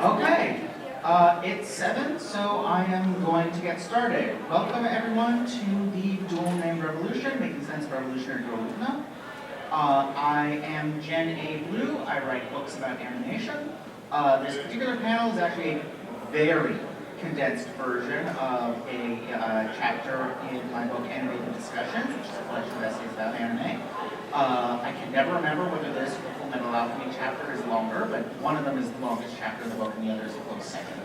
Okay, it's 7, so I am going to get started. Welcome everyone to the Duel named Revolution, Making Sense of Revolutionary Girl Utena. I am Jen A. Blue. I write books about animation. This particular panel is actually a very condensed version of a chapter in my book Animated Discussions, which is a collection of essays about anime. I can never remember whether this Full Metal Alchemy chapter is longer, but one of them is the longest chapter in the book and the other is a close second.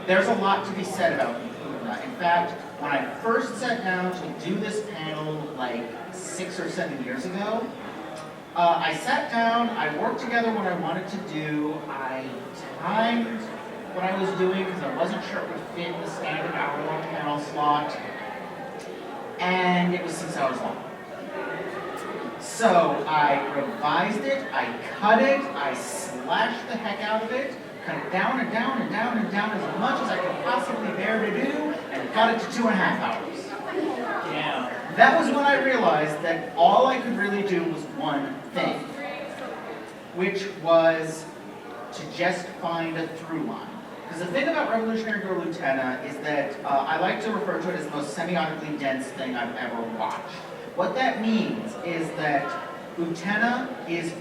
There's a lot to be said about Utena. In fact, when I first sat down to do this panel like 6 or 7 years ago, I sat down, I worked together what I wanted to do, I timed what I was doing because I wasn't sure it would fit in the standard hour-long panel slot, and it was 6 hours long. So I revised it, I cut it, I slashed the heck out of it, cut it down and down and down and down as much as I could possibly bear to do, and got it to 2.5 hours. Yeah. That was when I realized that all I could really do was one thing, which was to just find a through line. Because the thing about Revolutionary Girl Utena is that I like to refer to it as the most semiotically dense thing I've ever watched. What that means is that Utena is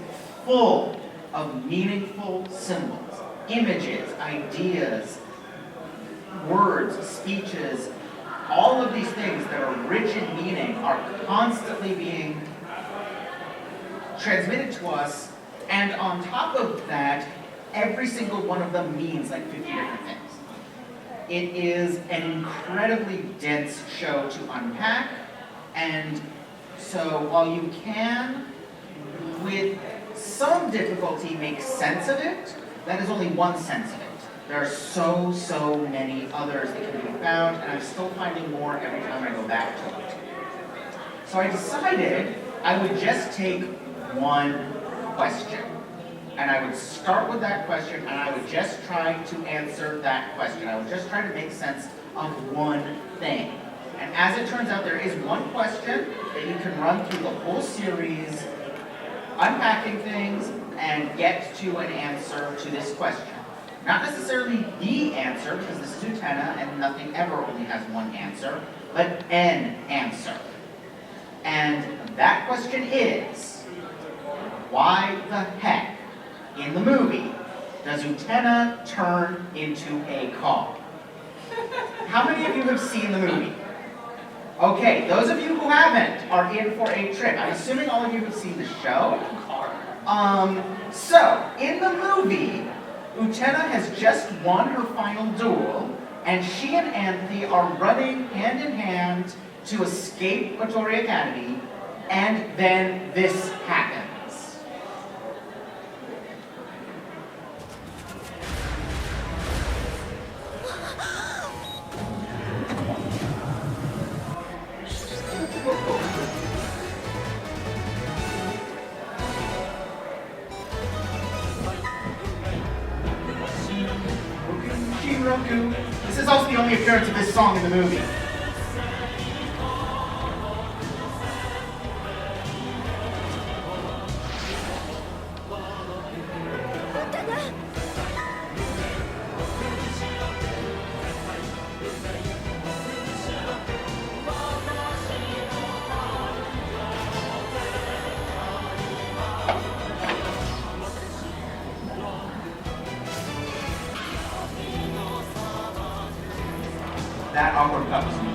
full of meaningful symbols, images, ideas, words, speeches. All of these things that are rich in meaning are constantly being transmitted to us, and on top of that, every single one of them means like 50 different things. It is an incredibly dense show to unpack, and so while you can, with some difficulty, make sense of it, that is only one sense of it. There are so many others that can be found, and I'm still finding more every time I go back to it. So I decided I would just take one question, and I would start with that question, and I would just try to answer that question. I would just try to make sense of one thing. And as it turns out, there is one question that you can run through the whole series, unpacking things, and get to an answer to this question. Not necessarily the answer, because this is Utena and nothing ever only has one answer, but an answer. And that question is, why the heck, in the movie, does Utena turn into a car? How many of you have seen the movie? Okay, those of you who haven't are in for a trip. I'm assuming all of you have seen the show. So, in the movie, Utena has just won her final duel, and she and Anthe are running hand in hand to escape Otori Academy, and then this happens. This is also the only appearance of this song in the movie. That awkward cut was me.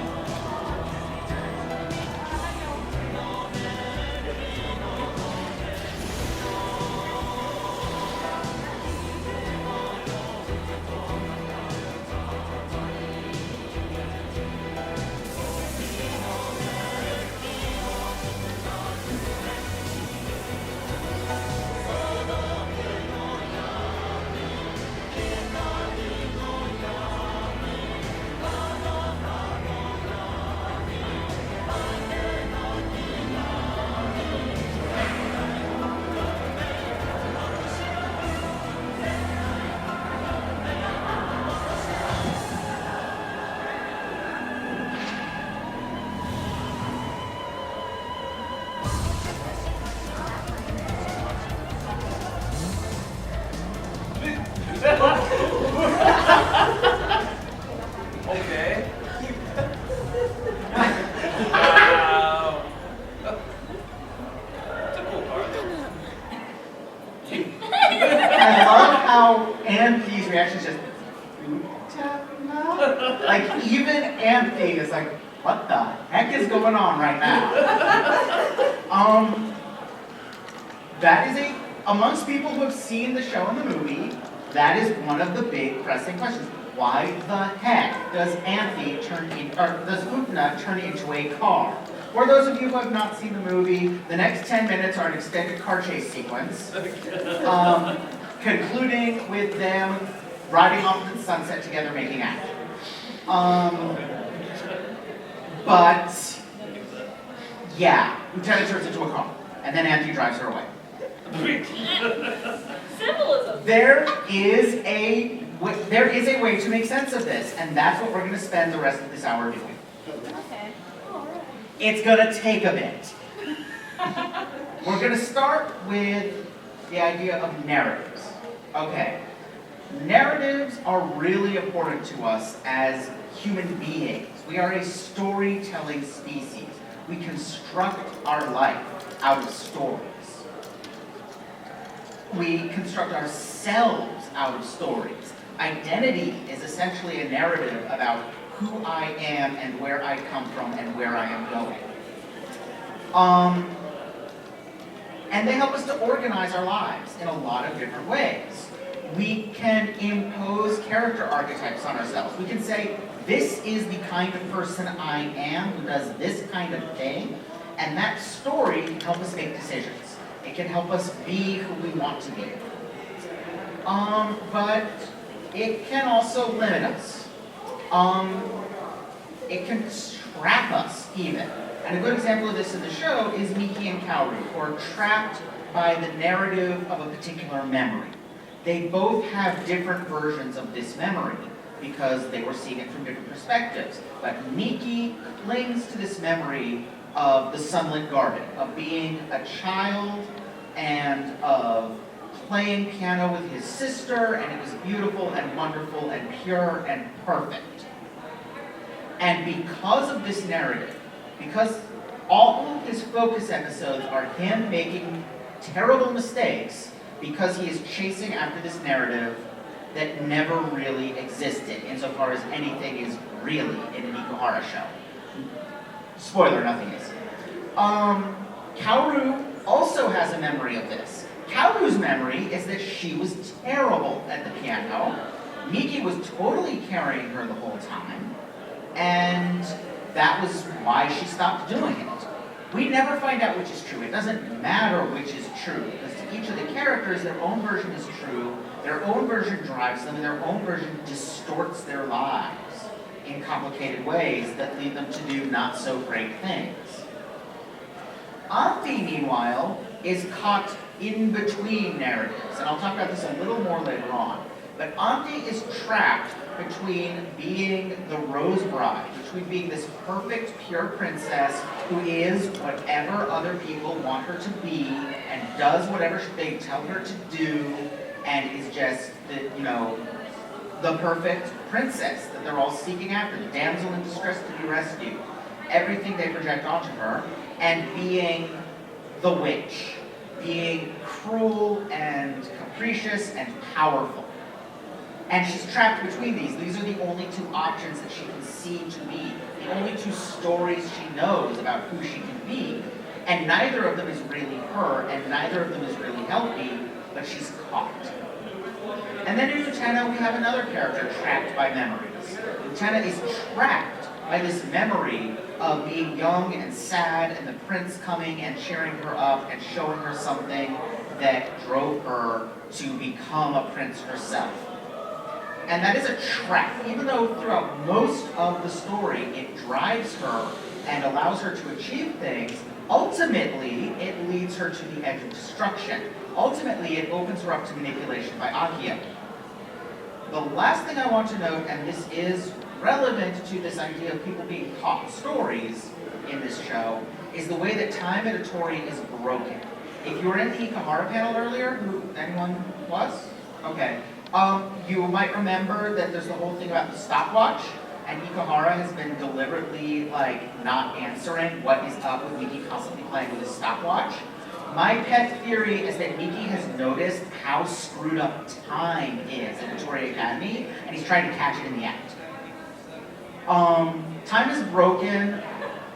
Okay. Wow. It's a cool car. I love how Anthe's reaction is just, Utena? Like, even Anthe is like, what the heck is going on right now? That is amongst people who have seen the show and the movie, that is one of the big pressing questions. Why the heck does Utena turn into a car? For those of you who have not seen the movie, the next 10 minutes are an extended car chase sequence, concluding with them riding off into the sunset together making out. But, yeah, Utena turns into a car, and then Anthe drives her away. Symbolism. There is a way to make sense of this, and that's what we're going to spend the rest of this hour doing. Okay. All right. It's going to take a bit. We're going to start with the idea of narratives. Okay. Narratives are really important to us as human beings. We are a storytelling species. We construct our life out of stories. We construct ourselves out of stories. Identity is essentially a narrative about who I am and where I come from and where I am going. And they help us to organize our lives in a lot of different ways. We can impose character archetypes on ourselves. We can say, this is the kind of person I am who does this kind of thing, and that story can help us make decisions. It can help us be who we want to be. But it can also limit us. It can trap us, even. And a good example of this in the show is Miki and Kaoru, who are trapped by the narrative of a particular memory. They both have different versions of this memory because they were seeing it from different perspectives. But Miki clings to this memory of the sunlit garden, of being a child and of playing piano with his sister, and it was beautiful and wonderful and pure and perfect. And because of this narrative, because all of his focus episodes are him making terrible mistakes because he is chasing after this narrative that never really existed insofar as anything is really in an Ikuhara show. Spoiler, nothing is. Kaoru also has a memory of this. Kaoru's memory is that she was terrible at the piano. Miki was totally carrying her the whole time, and that was why she stopped doing it. We never find out which is true. It doesn't matter which is true, because to each of the characters, their own version is true, their own version drives them, and their own version distorts their lives in complicated ways that lead them to do not so great things. Anthe, meanwhile, is caught in between narratives, and I'll talk about this a little more later on. But Anthe is trapped between being the Rose Bride, between being this perfect, pure princess who is whatever other people want her to be and does whatever they tell her to do and is just, the perfect princess that they're all seeking after, the damsel in distress to be rescued. Everything they project onto her, and being the witch, being cruel and capricious and powerful. And she's trapped between these. These are the only two options that she can see to be, the only two stories she knows about who she can be. And neither of them is really her, and neither of them is really healthy, but she's caught. And then in Utena, we have another character trapped by memories. Utena is trapped by this memory of being young and sad, and the prince coming and cheering her up and showing her something that drove her to become a prince herself. And that is a trap. Even though throughout most of the story it drives her and allows her to achieve things, ultimately it leads her to the edge of destruction. Ultimately it opens her up to manipulation by Akio. The last thing I want to note, and this is relevant to this idea of people being taught stories in this show, is the way that time editorial is broken. If you were in the Ikuhara panel earlier, anyone was? Okay. You might remember that there's the whole thing about the stopwatch. and Ikuhara has been deliberately like not answering what is up with Miki constantly playing with his stopwatch. My pet theory is that Miki has noticed how screwed up time is at Victoria Academy, and he's trying to catch it in the act. Time is broken,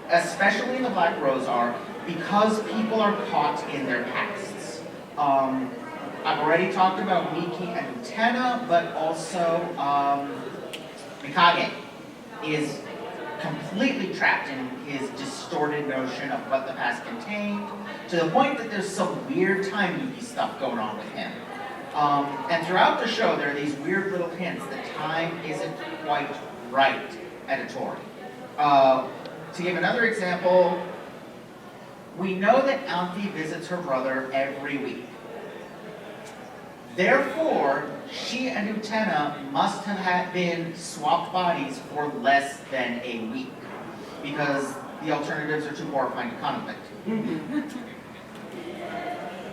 especially in the Black Rose arc, because people are caught in their pasts. I've already talked about Miki and Utena, but also Mikage is completely trapped in his distorted notion of what the past contained, to the point that there's some weird time loopy stuff going on with him. And throughout the show, there are these weird little hints that time isn't quite right at Atori. To give another example, we know that Auntie visits her brother every week. Therefore, she and Utena must have been swapped bodies for less than a week, because the alternatives are too horrifying to contemplate.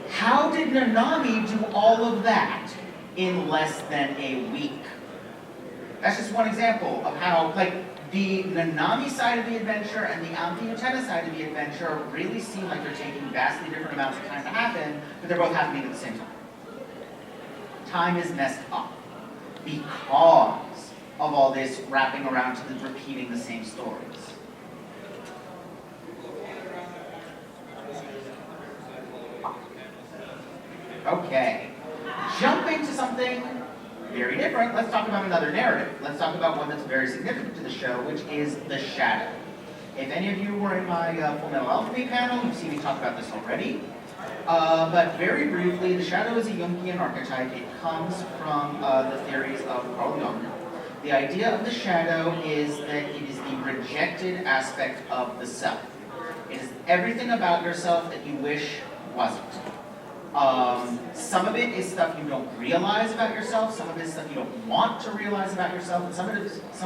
How did Nanami do all of that in less than a week? That's just one example of how, like, the Nanami side of the adventure and the Auntie Utena side of the adventure really seem like they're taking vastly different amounts of time to happen, but they're both happening at the same time. Time is messed up because of all this wrapping around to the repeating the same stories. Okay, jumping to something very different, let's talk about another narrative. Let's talk about one that's very significant to the show, which is the shadow. If any of you were in my Full Metal Alchemy panel, you've seen me talk about this already. But very briefly, the shadow is a Jungian archetype. It comes from the theories of Carl Jung. The idea of the shadow is that it is the rejected aspect of the self. It is everything about yourself that you wish wasn't. Some of it is stuff you don't realize about yourself, some of it is stuff you don't want to realize about yourself, and some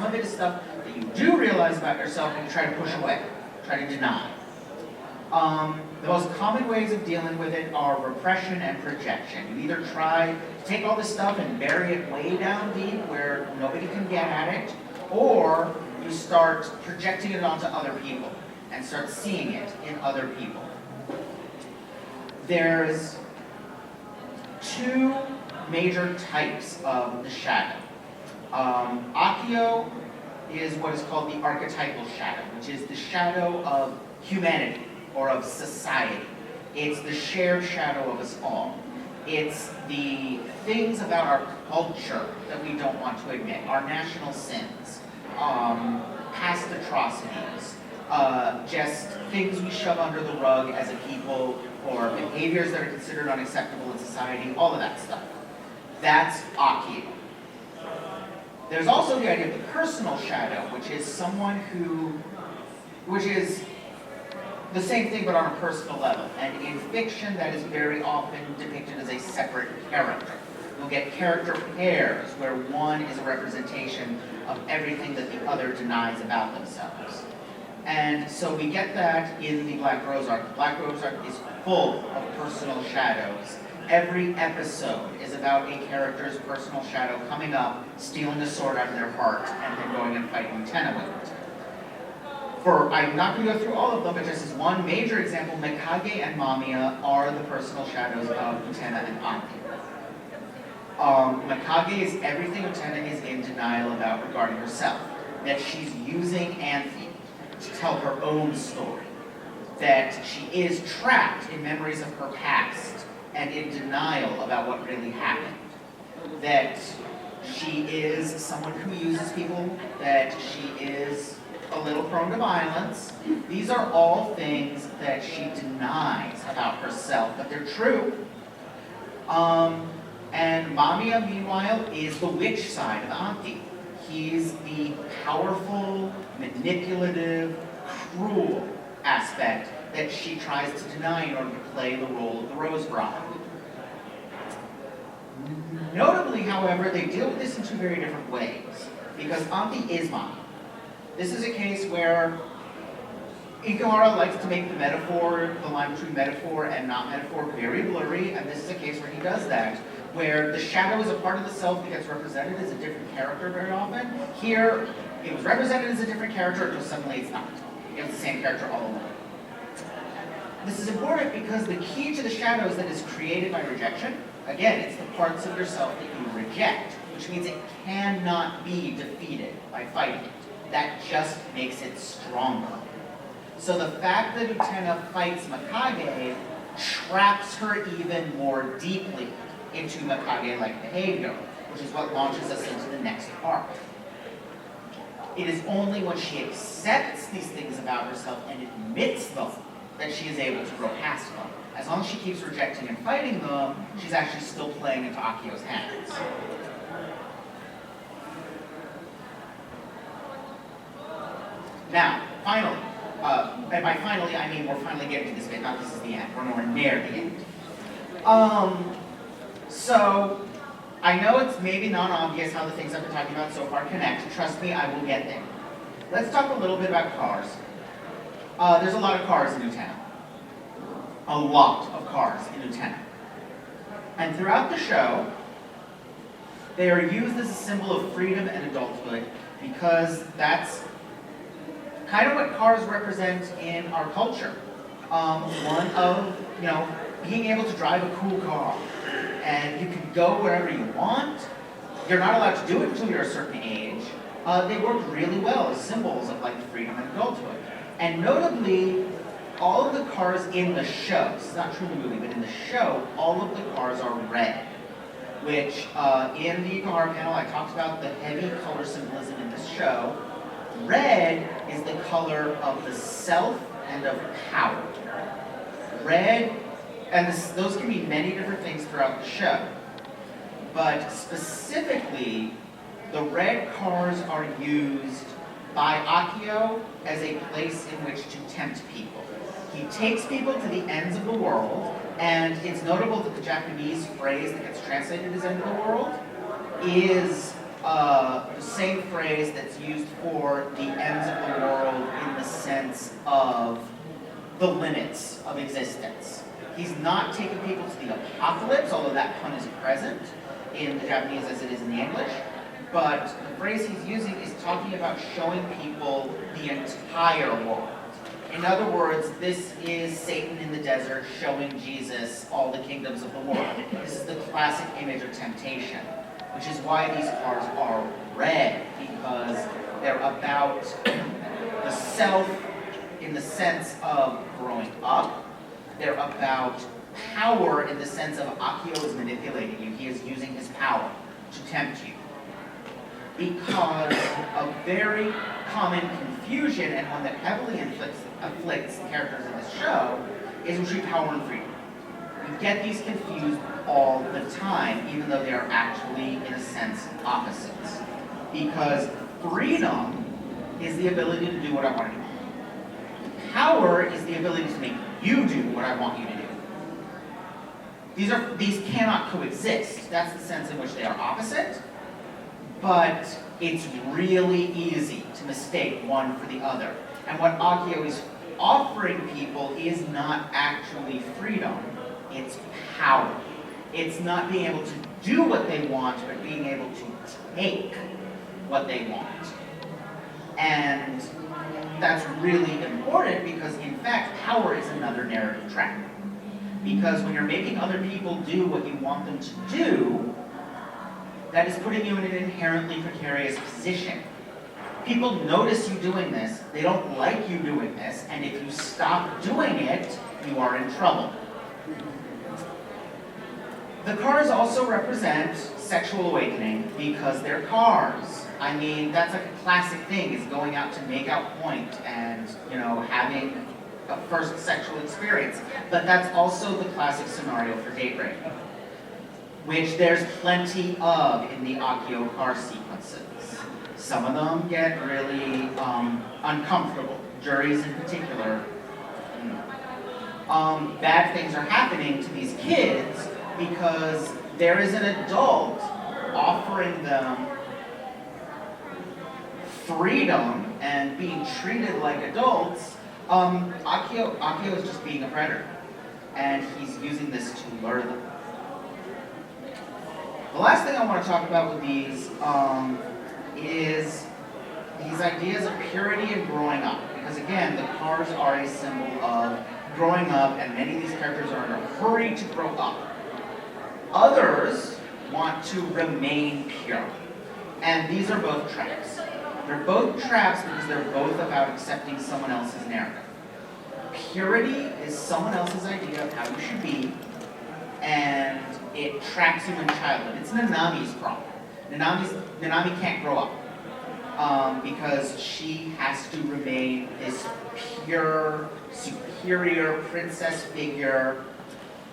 of it is stuff that you do realize about yourself and you try to push away, try to deny. The most common ways of dealing with it are repression and projection. You either try to take all this stuff and bury it way down deep where nobody can get at it, or you start projecting it onto other people and start seeing it in other people. There's two major types of the shadow. Akio is what is called the archetypal shadow, which is the shadow of humanity or of society. It's the shared shadow of us all. It's the things about our culture that we don't want to admit, our national sins, past atrocities, just things we shove under the rug as a people, or behaviors that are considered unacceptable in society, all of that stuff. That's Akio. There's also the idea of the personal shadow, which is which is the same thing but on a personal level. And in fiction, that is very often depicted as a separate character. You'll get character pairs where one is a representation of everything that the other denies about themselves. And so we get that in the Black Rose arc. The Black Rose arc is full of personal shadows. Every episode is about a character's personal shadow coming up, stealing a sword out of their heart, and then going and fighting Utena with it. I'm not going to go through all of them, but just as one major example, Mikage and Mamiya are the personal shadows of Utena and Auntie. Mikage is everything Utena is in denial about regarding herself. That she's using Auntie to tell her own story. That she is trapped in memories of her past and in denial about what really happened. That she is someone who uses people, that she is a little prone to violence. These are all things that she denies about herself, but they're true. And Mamiya, meanwhile, is the witch side of Auntie. He's the powerful, manipulative, cruel aspect that she tries to deny in order to play the role of the Rose Bride. Notably, however, they deal with this in two very different ways, because Auntie is Mamiya. This is a case where Ikuhara likes to make the line between metaphor and not metaphor, very blurry, and this is a case where he does that, where the shadow is a part of the self that gets represented as a different character very often. Here, It was represented as a different character until suddenly it's not. It was the same character all along. This is important because the key to the shadows that is created by rejection, again, it's the parts of yourself that you reject, which means it cannot be defeated by fighting it. That just makes it stronger. So the fact that Utena fights Mikage traps her even more deeply into Mikage-like behavior, which is what launches us into the next arc. It is only when she accepts these things about herself and admits them that she is able to grow past them. As long as she keeps rejecting and fighting them, she's actually still playing into Akio's hands. Now, finally, and by finally I mean we're finally getting to this bit, not this is the end, we're nowhere near the end. So, I know it's maybe non-obvious how the things I've been talking about so far connect. Trust me, I will get there. Let's talk a little bit about cars. There's a lot of cars in Utena. A lot of cars in Utena. And throughout the show, they are used as a symbol of freedom and adulthood because that's kind of what cars represent in our culture. One of, being able to drive a cool car. And you can go wherever you want. You're not allowed to do it until you're a certain age. They work really well as symbols of like freedom and adulthood. And notably, all of the cars in the show, this is not true in the movie, but in the show, all of the cars are red. Which, in the Iguhara panel, I talked about the heavy color symbolism in this show. Red is the color of the self and of power. Red, and those can be many different things throughout the show. But specifically, the red cars are used by Akio as a place in which to tempt people. He takes people to the ends of the world, and it's notable that the Japanese phrase that gets translated as end of the world is the same phrase that's used for the ends of the world in the sense of the limits of existence. He's not taking people to the apocalypse, although that pun is present in the Japanese as it is in the English. But the phrase he's using is talking about showing people the entire world. In other words, this is Satan in the desert showing Jesus all the kingdoms of the world. This is the classic image of temptation, which is why these cars are red, because they're about the self in the sense of growing up. They're about power in the sense of Akio is manipulating you. He is using his power to tempt you. Because a very common confusion, and one that heavily afflicts the characters in this show, is between power and freedom. You get these confused all the time, even though they are actually, in a sense, opposites. Because freedom is the ability to do what I want to do. Power is the ability to make you do what I want you to do. These cannot coexist. That's the sense in which they are opposite. But it's really easy to mistake one for the other. And what Akio is offering people is not actually freedom, it's power. It's not being able to do what they want, but being able to take what they want. And that's really important because, in fact, power is another narrative trap. Because when you're making other people do what you want them to do, that is putting you in an inherently precarious position. People notice you doing this, they don't like you doing this, and if you stop doing it, you are in trouble. The cars also represent sexual awakening because they're cars. I mean, that's like a classic thing, is going out to make out point and, having a first sexual experience. But that's also the classic scenario for date rape, which there's plenty of in the Akio car sequences. Some of them get really uncomfortable. Juries in particular. Bad things are happening to these kids because there is an adult offering them freedom and being treated like adults. Akio is just being a predator, and he's using this to lure them. The last thing I want to talk about with these is these ideas of purity and growing up. Because again, the cars are a symbol of growing up, and many of these characters are in a hurry to grow up. Others want to remain pure. And these are both traps. They're both traps because they're both about accepting someone else's narrative. Purity is someone else's idea of how you should be, and it traps you in childhood. It's Nanami's problem. Nanami can't grow up because she has to remain this pure, superior princess figure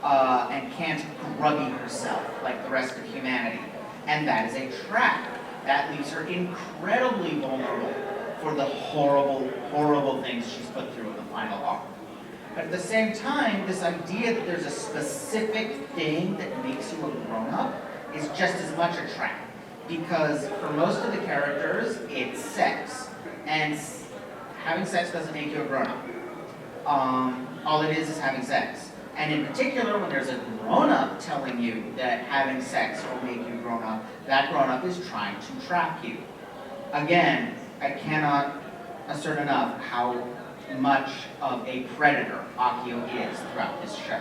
and can't grubby herself like the rest of humanity. And that is a trap. That leaves her incredibly vulnerable for the horrible, horrible things she's put through in the final arc. But at the same time, this idea that there's a specific thing that makes you a grown-up is just as much a trap. Because for most of the characters, it's sex. And having sex doesn't make you a grown-up. All it is having sex. And in particular, when there's a grown-up telling you that having sex will make you grown up, that grown-up is trying to trap you. Again, I cannot assert enough how much of a predator Akio is throughout this show.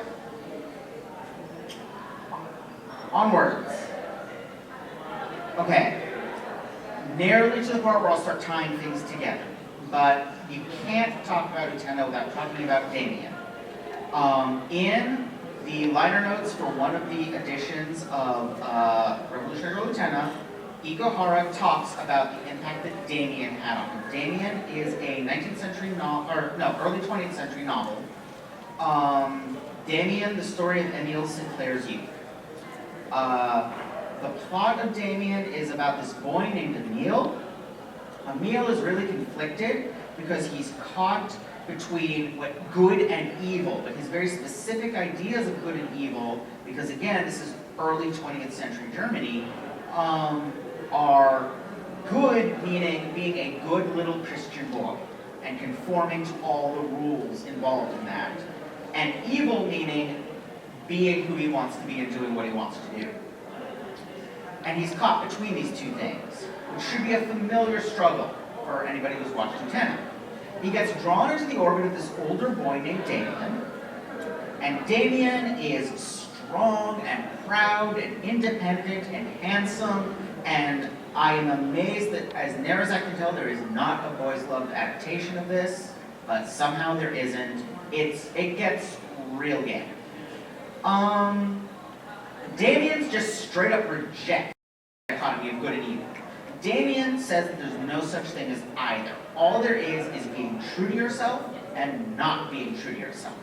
Onwards. Okay, nearly to the part where I'll start tying things together, but you can't talk about Utena without talking about Damien. In the liner notes for one of the editions of Revolutionary Utena, Ikuhara talks about the impact that Damien had on him. Damien is a 19th century novel, early 20th century novel. Damien, the story of Emile Sinclair's youth. The plot of Damien is about this boy named Emile. Emile is really conflicted because he's caught between what good and evil, but his very specific ideas of good and evil, because again, this is early 20th century Germany, are good, meaning being a good little Christian boy and conforming to all the rules involved in that, and evil meaning being who he wants to be and doing what he wants to do. And he's caught between these two things, which should be a familiar struggle for anybody who's watched Utena. He gets drawn into the orbit of this older boy named Damien, and Damien is strong and proud and independent and handsome, and I am amazed that, as near as I can tell, there is not a boys' love adaptation of this, but somehow there isn't. It gets real gay. Damien's just straight up rejects the dichotomy of good and evil. Damien says that there's no such thing as either. All there is being true to yourself and not being true to yourself.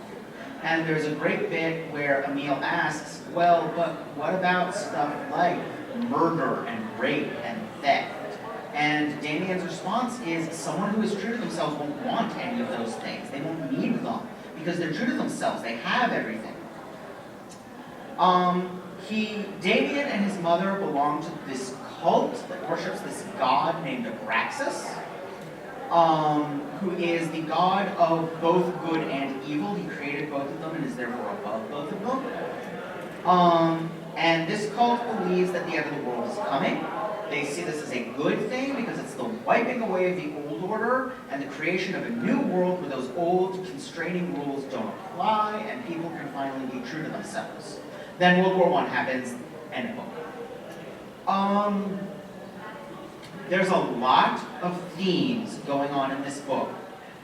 And there's a great bit where Emile asks, well, but what about stuff like murder and rape and theft? And Damien's response is someone who is true to themselves won't want any of those things. They won't need them because they're true to themselves. They have everything. Damien and his mother belong to this cult that worships this god named Abraxas, who is the god of both good and evil. He created both of them and is therefore above both of them. And this cult believes that the end of the world is coming. They see this as a good thing because it's the wiping away of the old order and the creation of a new world where those old constraining rules don't apply and people can finally be true to themselves. Then World War I happens, end quote. There's a lot of themes going on in this book.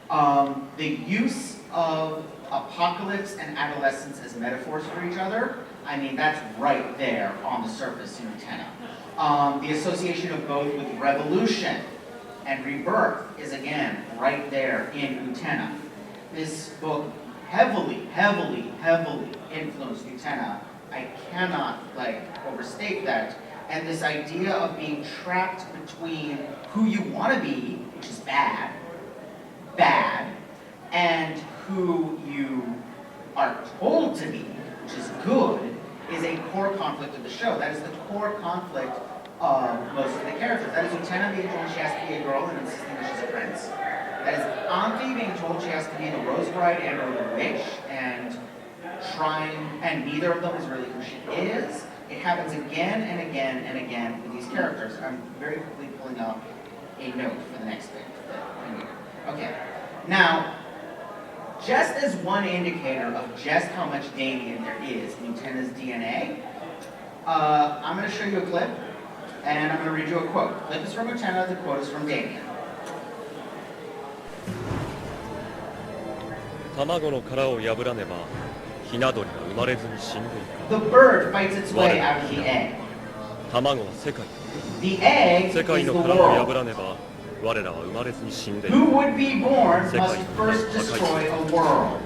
The use of apocalypse and adolescence as metaphors for each other, I mean, that's right there on the surface in Utena. The association of both with revolution and rebirth is again right there in Utena. This book heavily, heavily, heavily influenced Utena. I cannot overstate that. And this idea of being trapped between who you want to be, which is bad, and who you are told to be, which is good, is a core conflict of the show. That is the core conflict of most of the characters. That is Utena being told she has to be a girl and insisting that she's a prince. That is Auntie being told she has to be the Rose Bride and or the witch, and neither of them is really who she is. It happens again and again and again with these characters. I'm very quickly pulling up a note for the next bit. Okay. Now, just as one indicator of just how much Damien there is in Utena's DNA, I'm going to show you a clip, and I'm going to read you a quote. The clip is from Utena, the quote is from Damien. 卵の殻を破らねばひな鳥は生まれずに死んでいく The bird fights its way out of the egg. 卵は世界 The egg 世 is 界 the の殻を破 world. らねば我らは生まれずに死んでい Who く would be born must first destroy a world.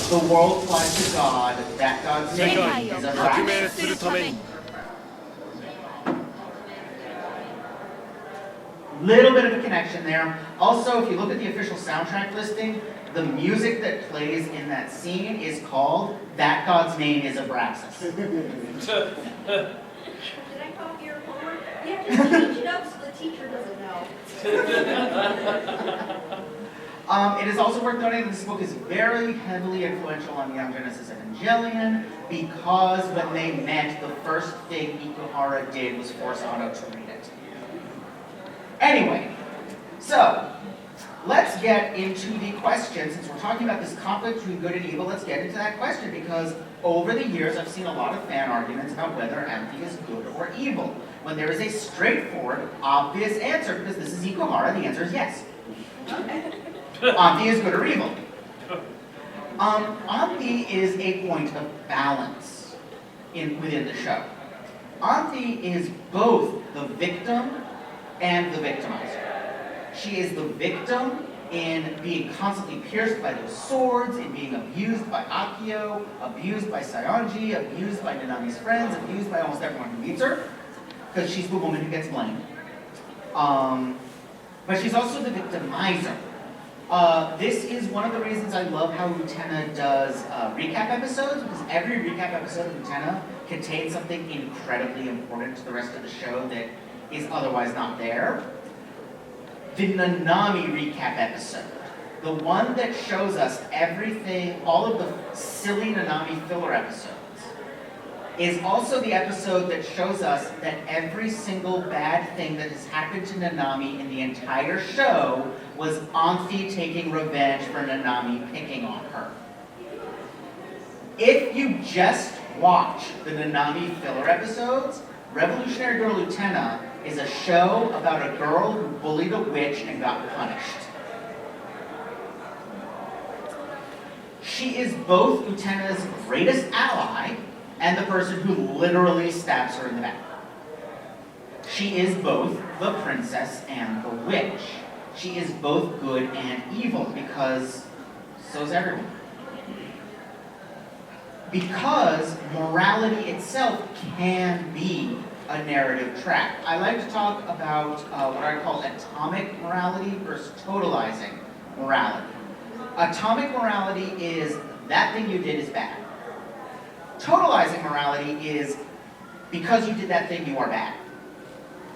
The world flies to God, that God's 世 name 界 is を a 革 fact. 命するために Little bit of a connection there. Also, if you look at the official soundtrack listing, the music that plays in that scene is called That God's Name is Abraxas. Did I copy your homework? Yeah, just change it up so the teacher doesn't know. It is also worth noting that this book is very heavily influential on Young Genesis Evangelion because when they met, the first thing Ikuhara did was force Otto to read it. Anyway, so let's get into the question. Since we're talking about this conflict between good and evil, let's get into that question because over the years I've seen a lot of fan arguments about whether Anthe is good or evil. When there is a straightforward, obvious answer, because this is Ikuhara, the answer is yes. Anthe is good or evil. Anthe is a point of balance within the show. Anthe is both the victim and the victimizer. She is the victim in being constantly pierced by those swords, in being abused by Akio, abused by Saionji, abused by Nanami's friends, abused by almost everyone who meets her, because she's the woman who gets blamed. But she's also the victimizer. This is one of the reasons I love how Utena does recap episodes, because every recap episode of Utena contains something incredibly important to the rest of the show that is otherwise not there. The Nanami recap episode, the one that shows us everything, all of the silly Nanami filler episodes, is also the episode that shows us that every single bad thing that has happened to Nanami in the entire show was Anthe taking revenge for Nanami picking on her. If you just watch the Nanami filler episodes, Revolutionary Girl Utena is a show about a girl who bullied a witch and got punished. She is both Utena's greatest ally and the person who literally stabs her in the back. She is both the princess and the witch. She is both good and evil because so is everyone. Because morality itself can be a narrative track. I like to talk about what I call atomic morality versus totalizing morality. Atomic morality is that thing you did is bad. Totalizing morality is because you did that thing, you are bad.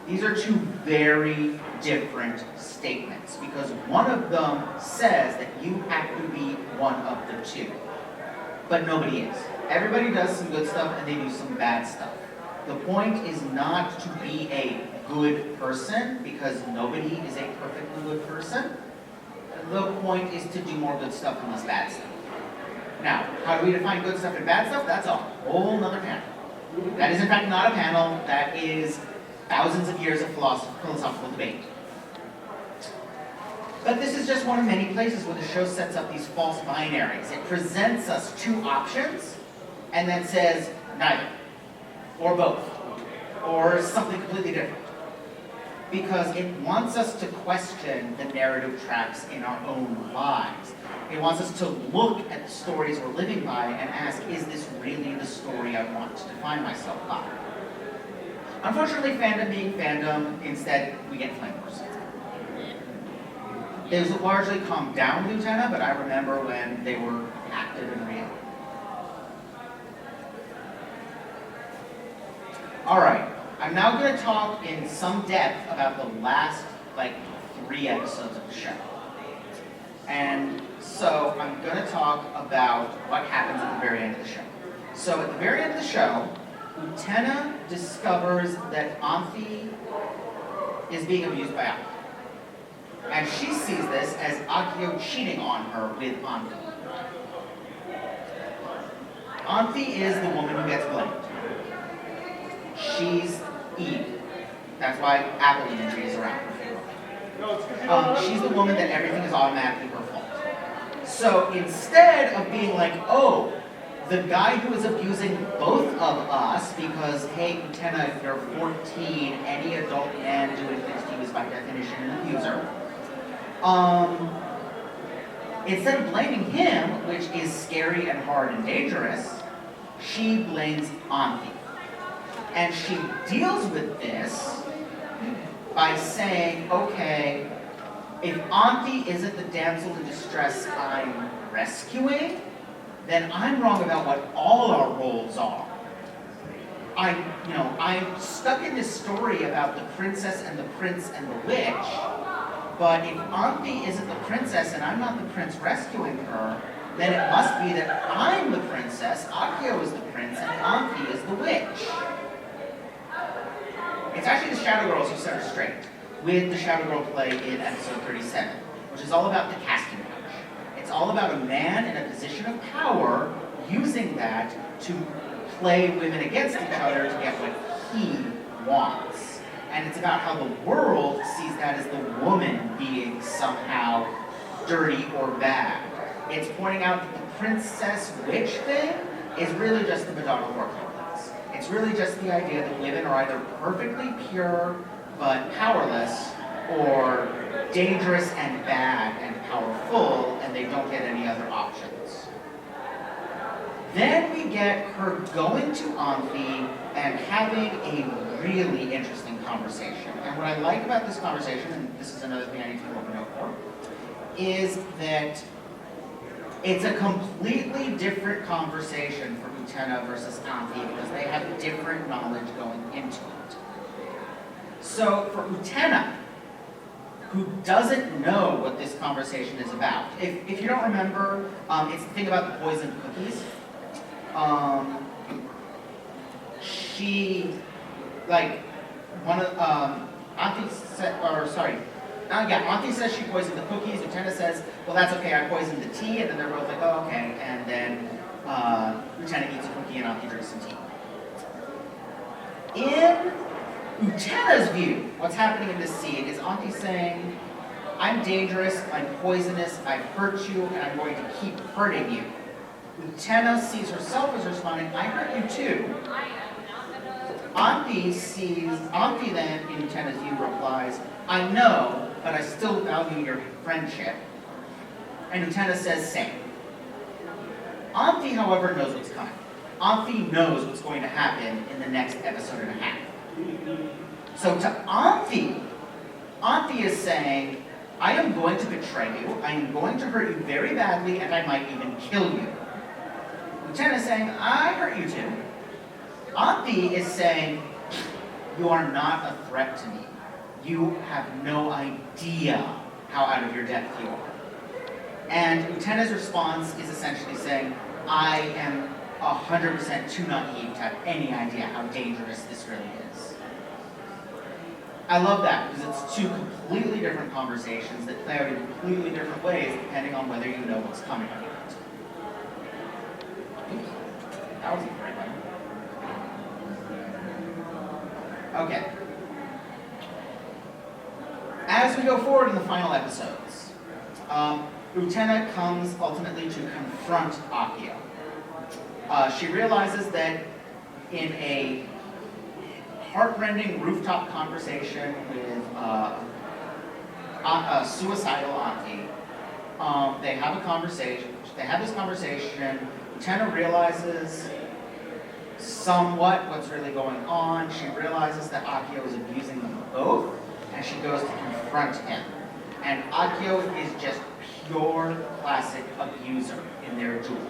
These are two very different statements because one of them says that you have to be one of the two. But nobody is. Everybody does some good stuff and they do some bad stuff. The point is not to be a good person because nobody is a perfectly good person. The point is to do more good stuff than less bad stuff. Now, how do we define good stuff and bad stuff? That's a whole nother panel. That is in fact not a panel, that is thousands of years of philosophical debate. But this is just one of many places where the show sets up these false binaries. It presents us two options and then says neither, or both, or something completely different. Because it wants us to question the narrative tracks in our own lives. It wants us to look at the stories we're living by and ask, is this really the story I want to define myself by? Unfortunately, fandom being fandom, instead we get flame wars. It was largely calmed down with Utena, but I remember when they were active and real. Alright, I'm now going to talk in some depth about the last, 3 episodes of the show. And so I'm going to talk about what happens at the very end of the show. So at the very end of the show, Utena discovers that Anthe is being abused by Akio. And she sees this as Akio cheating on her with Anfi. Anfi is the woman who gets blamed. She's Eve. That's why apple imagery is around. She's the woman that everything is automatically her fault. So instead of being like, oh, the guy who is abusing both of us because, hey, Utena, if you're 14, any adult man doing things to you is by definition an abuser. Instead of blaming him, which is scary and hard and dangerous, she blames Anfi. And she deals with this by saying, okay, if Anfi isn't the damsel in distress I'm rescuing, then I'm wrong about what all our roles are. I'm stuck in this story about the princess and the prince and the witch, but if Anfi isn't the princess and I'm not the prince rescuing her, then it must be that I'm the princess, Akio is the prince, and Anfi is the witch. It's actually the Shadow Girls who set her straight with the Shadow Girl play in episode 37, which is all about the casting couch. It's all about a man in a position of power using that to play women against each other to get what he wants. And it's about how the world sees that as the woman being somehow dirty or bad. It's pointing out that the princess witch thing is really just the Madonna war complex. It's really just the idea that women are either perfectly pure but powerless, or dangerous and bad and powerful, and they don't get any other options. Then we get her going to Anfi and having a really interesting conversation. And what I like about this conversation, and this is another thing I need to look a note for, is that it's a completely different conversation for Utena versus Anfi because they have different knowledge going into it. So for Utena, who doesn't know what this conversation is about, if you don't remember, it's the thing about the poisoned cookies. Anfi says she poisoned the cookies. Utena says, well, that's okay, I poisoned the tea, and then they're both like, oh, okay, and then Utena eats a cookie and Anfi drinks some tea. In Utena's view, what's happening in this scene is Anfi saying, I'm dangerous, I'm poisonous, I've hurt you, and I'm going to keep hurting you. Utena sees herself as responding, I hurt you too. Anfi then, in Utena's view, replies, I know, but I still value your friendship. And Utena says same. Anfi, however, knows what's coming. Anfi knows what's going to happen in the next episode and a half. So to Anfi is saying, I am going to betray you, I am going to hurt you very badly, and I might even kill you. Utena is saying, I hurt you too. Anfi is saying, you are not a threat to me. You have no idea how out of your depth you are. And Utena's response is essentially saying, I am 100% too naive to have any idea how dangerous this really is. I love that because it's two completely different conversations that play out in completely different ways depending on whether you know what's coming or not. Oops, that was a great one. Okay. As we go forward in the final episodes, Utena comes ultimately to confront Akio. She realizes that in a heartrending rooftop conversation with a suicidal auntie, they have a conversation. They have this conversation. Utena realizes somewhat what's really going on. She realizes that Akio is abusing them both, and she goes to confront him. And Akio is just pure classic abuser in their duel.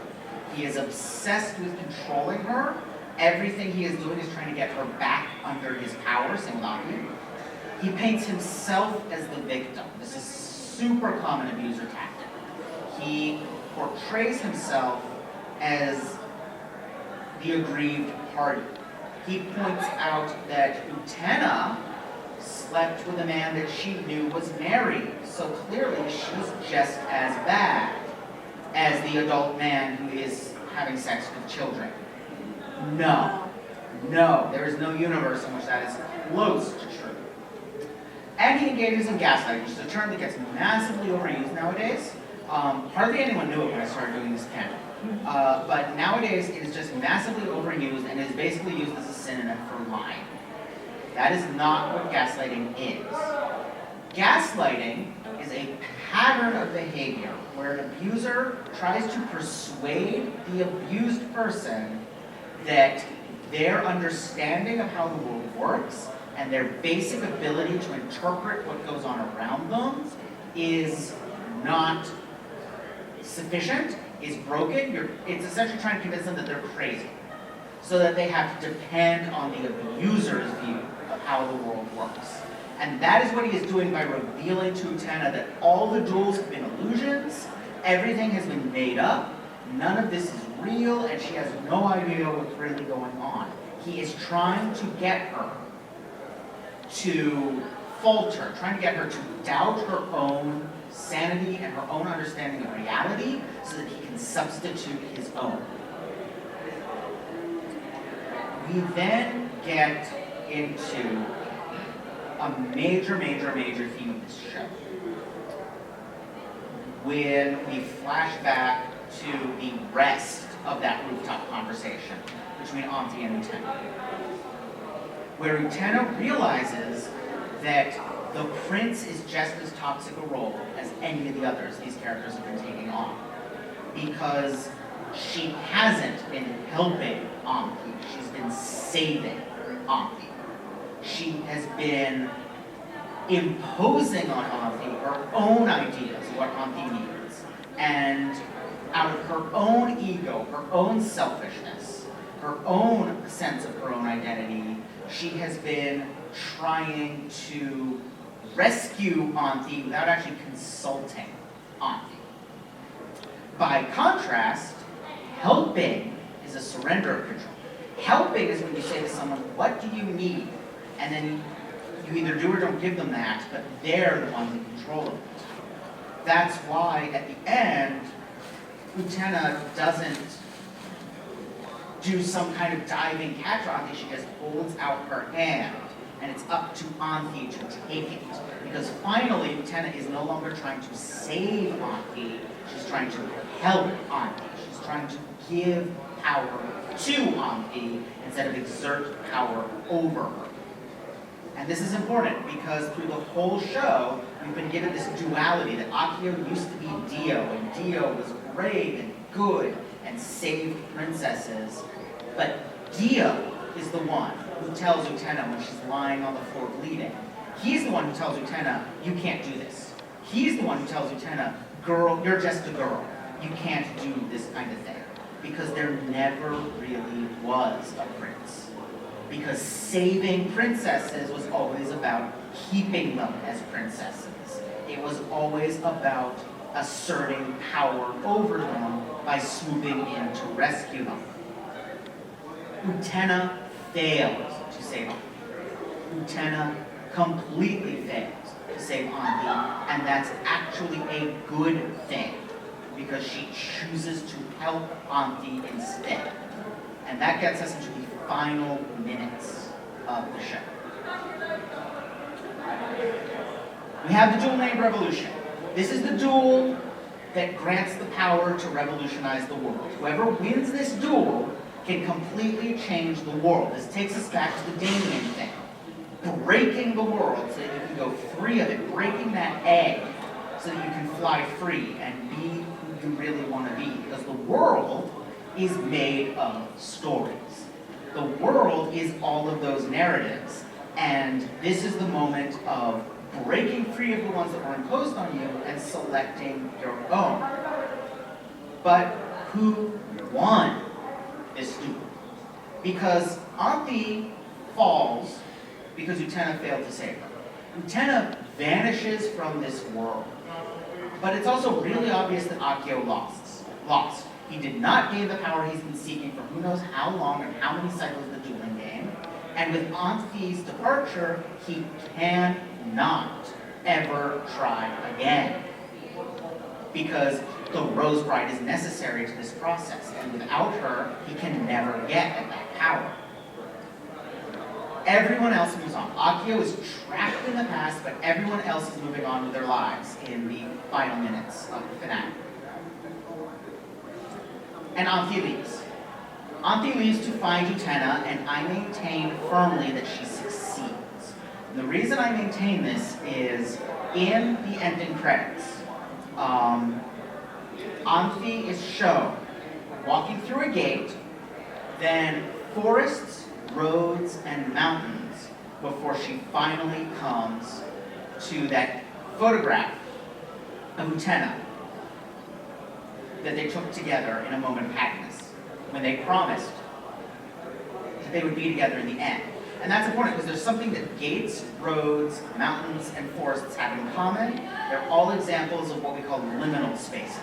He is obsessed with controlling her. Everything he is doing is trying to get her back under his power, same with Anfi. He paints himself as the victim. This is super common abuser tactic. He portrays himself as the aggrieved party. He points out that Utena slept with a man that she knew was married, so clearly she's just as bad as the adult man who is having sex with children. No, there is no universe in which that is close to true. And he engages in gaslighting, which is a term that gets massively overused nowadays. Hardly anyone knew it when I started doing this panel. But nowadays it is just massively overused and is basically used as a synonym for lying. That is not what gaslighting is. Gaslighting is a pattern of behavior where an abuser tries to persuade the abused person that their understanding of how the world works and their basic ability to interpret what goes on around them is not sufficient, is broken. It's essentially trying to convince them that they're crazy, so that they have to depend on the abuser's view of how the world works. And that is what he is doing by revealing to Utena that all the duels have been illusions, everything has been made up, none of this is real, and she has no idea what's really going on. He is trying to get her to falter, trying to get her to doubt her own sanity and her own understanding of reality so that he can substitute his own. We then get into a major theme of this show. When we flash back to the rest of that rooftop conversation between Auntie and Utena, where Utena realizes that the prince is just as toxic a role as any of the others these characters have been taking on. Because she hasn't been helping Auntie, she's been saving Auntie. She has been imposing on Auntie her own ideas of what Auntie needs. And out of her own ego, her own selfishness, her own sense of her own identity, she has been trying to rescue Auntie without actually consulting Auntie. By contrast, helping is a surrender of control. Helping is when you say to someone, what do you need? And then you either do or don't give them that, but they're the ones in control of it. That's why at the end, Utena doesn't do some kind of diving catch for Auntie, she just holds out her hand, and it's up to Auntie to take it. Because finally, Utena is no longer trying to save Auntie, she's trying to help Auntie. She's trying to give power to Auntie instead of exert power over her. And this is important because through the whole show, we've been given this duality that Akio used to be Dio, and Dio was brave and good and saved princesses. But Dio is the one who tells Utena when she's lying on the floor bleeding. He's the one who tells Utena, you can't do this. He's the one who tells Utena, girl, you're just a girl. You can't do this kind of thing. Because there never really was a prince. Because saving princesses was always about keeping them as princesses. It was always about asserting power over them by swooping in to rescue them. Utena fails to save Auntie. Utena completely fails to save Auntie, and that's actually a good thing because she chooses to help Auntie instead. And that gets us into the final minutes of the show. We have the duel named Revolution. This is the duel that grants the power to revolutionize the world. Whoever wins this duel can completely change the world. This takes us back to the Damien thing. Breaking the world so that you can go free of it. Breaking that egg so that you can fly free and be who you really want to be. Because the world is made of stories. The world is all of those narratives. And this is the moment of breaking free of the ones that were imposed on you and selecting your own. But who won this duel? Because Auntie falls because Utena failed to save her. Utena vanishes from this world. But it's also really obvious that Akio lost. He did not gain the power he's been seeking for who knows how long and how many cycles of the dueling game. And with Anthi's departure, he cannot ever try again. Because the Rose Bride is necessary to this process, and without her, he can never get at that power. Everyone else moves on. Akio is trapped in the past, but everyone else is moving on with their lives in the final minutes of the finale. And Anthi leaves. Anthi leaves to find Utena, and I maintain firmly that she succeeds. And the reason I maintain this is in the ending credits, Anthi is shown walking through a gate, then forests, roads, and mountains before she finally comes to that photograph of Utena that they took together in a moment of happiness when they promised that they would be together in the end. And that's important because there's something that gates, roads, mountains, and forests have in common. They're all examples of what we call liminal spaces.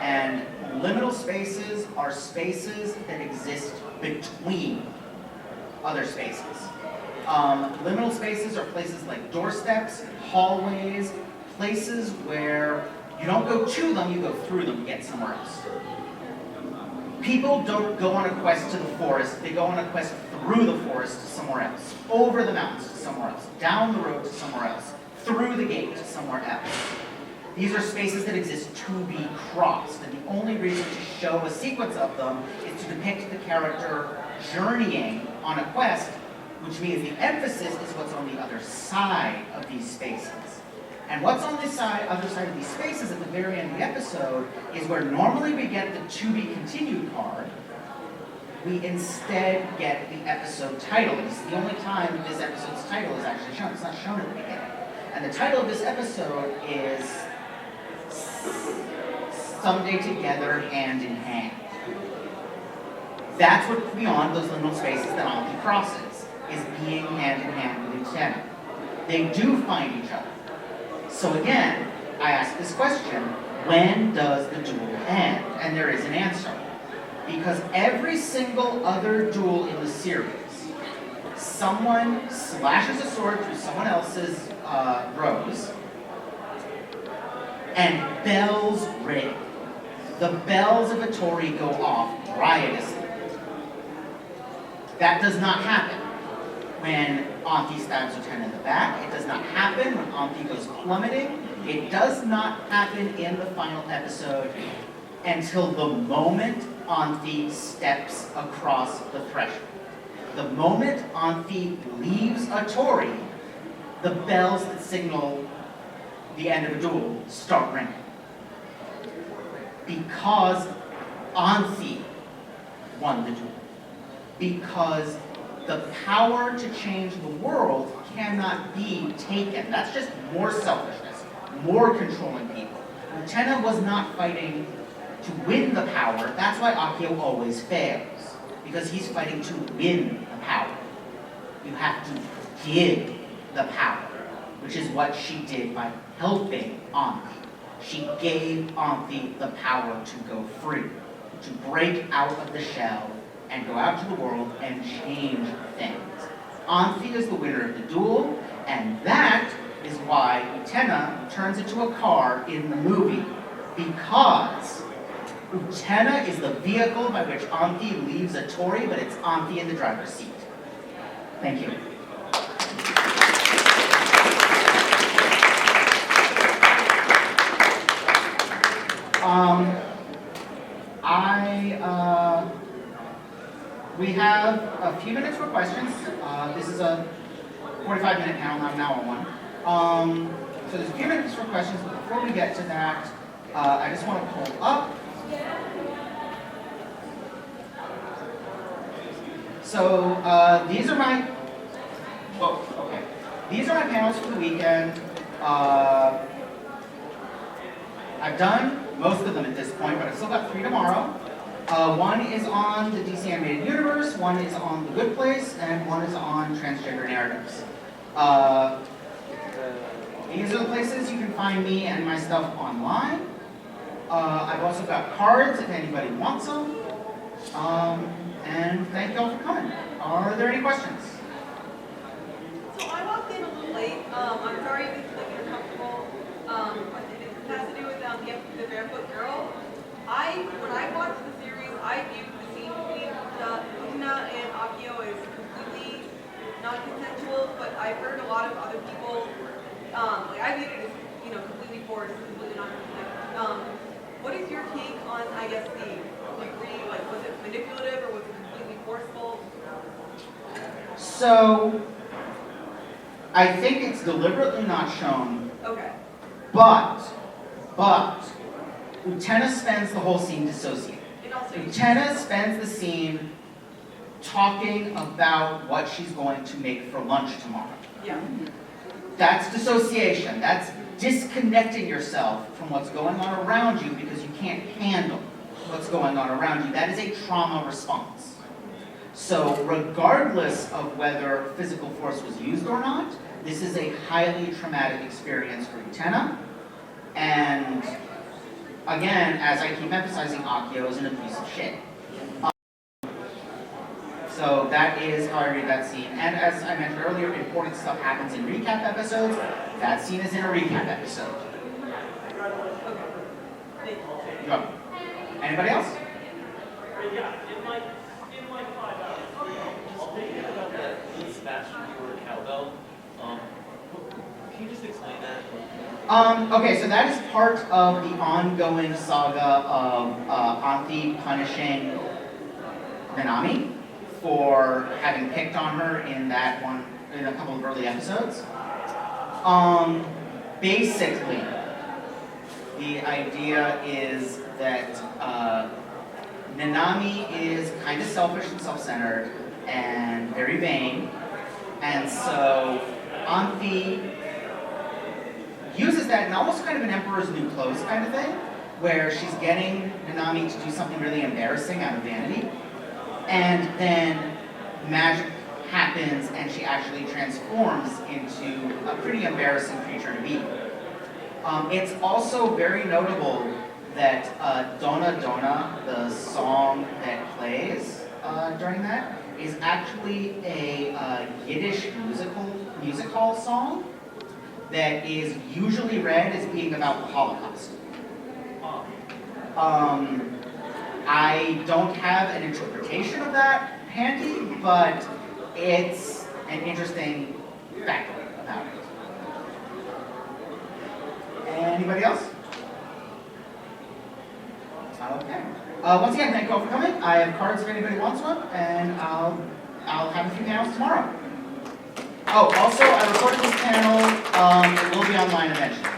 And liminal spaces are spaces that exist between other spaces. Liminal spaces are places like doorsteps, hallways, places where you don't go to them, you go through them to get somewhere else. People don't go on a quest to the forest, they go on a quest through the forest to somewhere else, over the mountains to somewhere else, down the road to somewhere else, through the gate to somewhere else. These are spaces that exist to be crossed, and the only reason to show a sequence of them is to depict the character journeying on a quest, which means the emphasis is what's on the other side of these spaces. And what's on this other side of these spaces at the very end of the episode is where normally we get the to be continued card, we instead get the episode title. It's the only time this episode's title is actually shown. It's not shown at the beginning. And the title of this episode is Someday Together, Hand in Hand. That's what's beyond those liminal spaces that Anthi crosses, is being hand in hand with Utena. They do find each other. So again, I ask this question, when does the duel end? And there is an answer. Because every single other duel in the series, someone slashes a sword through someone else's rose, and bells ring. The bells of Atori go off riotously. That does not happen when Anthi stabs Utena in the back. It does not happen when Anthi goes plummeting. It does not happen in the final episode until the moment Anthi steps across the threshold. The moment Anthi leaves Atori, the bells that signal the end of a duel start ringing. Because Anthi won the duel. Because the power to change the world cannot be taken. That's just more selfishness, more controlling people. Utena was not fighting to win the power. That's why Akio always fails. Because he's fighting to win the power. You have to give the power, which is what she did by helping Anthi. She gave Anthi the power to go free, to break out of the shell and go out to the world and change things. Anthi is the winner of the duel, and that is why Utena turns into a car in the movie, because Utena is the vehicle by which Anthi leaves Atori, but it's Anthi in the driver's seat. Thank you. We have a few minutes for questions. This is a 45-minute panel, not an hour one. So there's a few minutes for questions, but before we get to that, I just want to pull up. So these are my, These are my panels for the weekend. I've done most of them at this point, but I've still got 3 tomorrow. One is on the DC Animated Universe, one is on The Good Place, and one is on transgender narratives. These are the places you can find me and my stuff online. I've also got cards if anybody wants them. And thank you all for coming. Are there any questions? So I walked in a little late. I'm sorry if it's like uncomfortable. But it has to do with the barefoot girl. When I watched the series, I viewed the scene between Utena and Akio as completely non-consensual. But I've heard a lot of other people, like I viewed it as completely forced, completely non-consensual. What is your take on, I guess, the degree? Like, was it manipulative or was it completely forceful? So, I think it's deliberately not shown, Okay. but, Utena spends the whole scene dissociated. It also. Utena spends the scene talking about what she's going to make for lunch tomorrow. Yeah. That's dissociation. That's disconnecting yourself from what's going on around you because you can't handle what's going on around you. That is a trauma response. So regardless of whether physical force was used or not, this is a highly traumatic experience for Utena. And again, as I keep emphasizing, Akio is an abusive shit. So that is how I read that scene. And as I mentioned earlier, important stuff happens in recap episodes. That scene is in a recap episode. Go. Anybody else? Yeah, in like 5 hours. Just thinking about that Sebastian Brewer cowbell. Can you just explain that? Okay, so that is part of the ongoing saga of Anthi punishing Nanami for having picked on her in a couple of early episodes. Basically, the idea is that Nanami is kind of selfish and self-centered and very vain, and so Anthi uses that in almost kind of an emperor's new clothes kind of thing, where she's getting Nanami to do something really embarrassing out of vanity, and then magic happens and she actually transforms into a pretty embarrassing creature to be. It's also very notable that Dona Dona, the song that plays during that, is actually a Yiddish music hall song that is usually read as being about the Holocaust. I don't have an interpretation of that handy, but it's an interesting fact about it. Anybody else? Okay. Once again, thank you all for coming. I have cards if anybody wants one, and I'll have a few panels tomorrow. Oh, also, I recorded this panel. It will be online eventually.